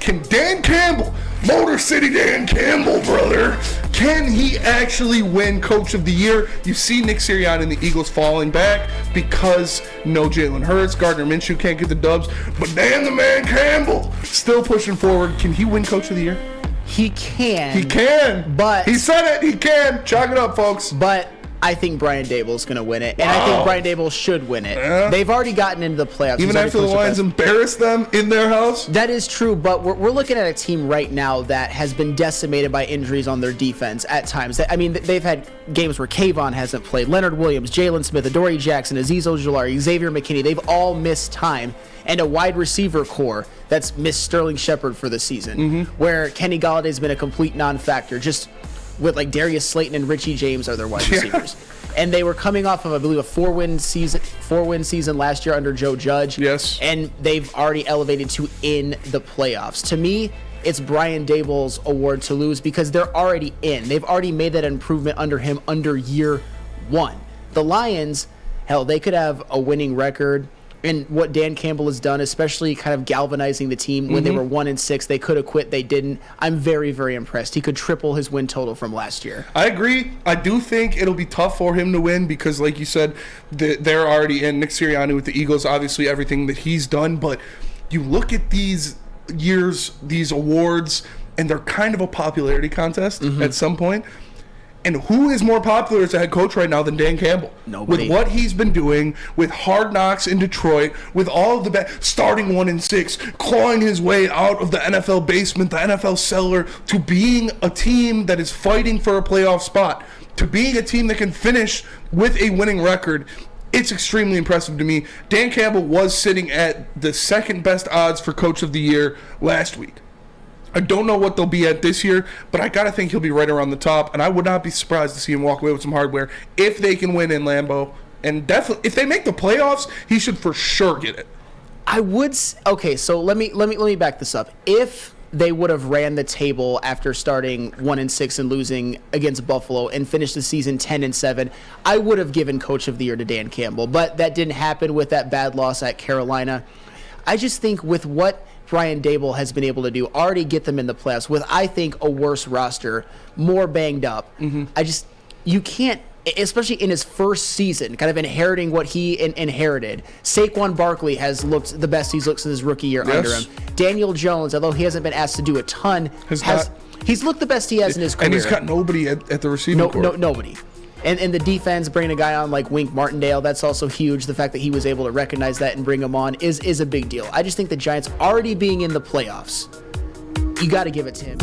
Can Dan Campbell, Motor City Dan Campbell, brother, can he actually win Coach of the Year? You see Nick Sirianni and the Eagles falling back because no Jalen Hurts, Gardner Minshew can't get the dubs, but Dan the Man Campbell still pushing forward. Can he win Coach of the Year? He can. He can. But he said it. He can. Chalk it up, folks. But I think Brian Daboll's going to win it, and I think Brian Daboll should win it. Yeah. They've already gotten into the playoffs. Even after the Lions embarrassed them in their house? That is true, but we're looking at a team right now that has been decimated by injuries on their defense at times. I mean, they've had games where Kayvon hasn't played, Leonard Williams, Jalen Smith, Adoree Jackson, Azeez Ojulari, Xavier McKinney. They've all missed time, and a wide receiver core that's missed Sterling Shepard for the season, where Kenny Galladay's been a complete non-factor, just with like Darius Slayton and Richie James are their wide receivers. And they were coming off of, I believe, a four-win season last year under Joe Judge. Yes. And they've already elevated to in the playoffs. To me, it's Brian Daboll's award to lose because they're already in. They've already made that improvement under him under year one. The Lions, hell, they could have a winning record. And what Dan Campbell has done, especially kind of galvanizing the team when they were 1-6, they could have quit, they didn't. I'm very, very impressed. He could triple his win total from last year. I agree. I do think it'll be tough for him to win because, like you said, they're already in. Nick Sirianni with the Eagles, obviously everything that he's done. But you look at these years, these awards, and they're kind of a popularity contest at some point. And who is more popular as a head coach right now than Dan Campbell? Nobody. With what he's been doing, with Hard Knocks in Detroit, with all of the starting 1-6, clawing his way out of the NFL basement, the NFL cellar, to being a team that is fighting for a playoff spot, to being a team that can finish with a winning record. It's extremely impressive to me. Dan Campbell was sitting at the second best odds for Coach of the Year last week. I don't know what they'll be at this year, but I got to think he'll be right around the top, and I would not be surprised to see him walk away with some hardware if they can win in Lambeau. And definitely, if they make the playoffs, he should for sure get it. I would. Okay, so let me back this up. If they would have ran the table after starting 1-6 and losing against Buffalo and finished the season 10-7, I would have given Coach of the Year to Dan Campbell, but that didn't happen with that bad loss at Carolina. I just think with what Brian Daboll has been able to do, already get them in the playoffs with, I think, a worse roster, more banged up. You can't, especially in his first season, kind of inheriting what he inherited. Saquon Barkley has looked the best he's looked since his rookie year under him. Daniel Jones, although he hasn't been asked to do a ton, he's looked the best he has in his career. And he's got nobody at the receiving corps. Nobody. And the defense, bringing a guy on like Wink Martindale, that's also huge. The fact that he was able to recognize that and bring him on is a big deal. I just think the Giants already being in the playoffs, you got to give it to him.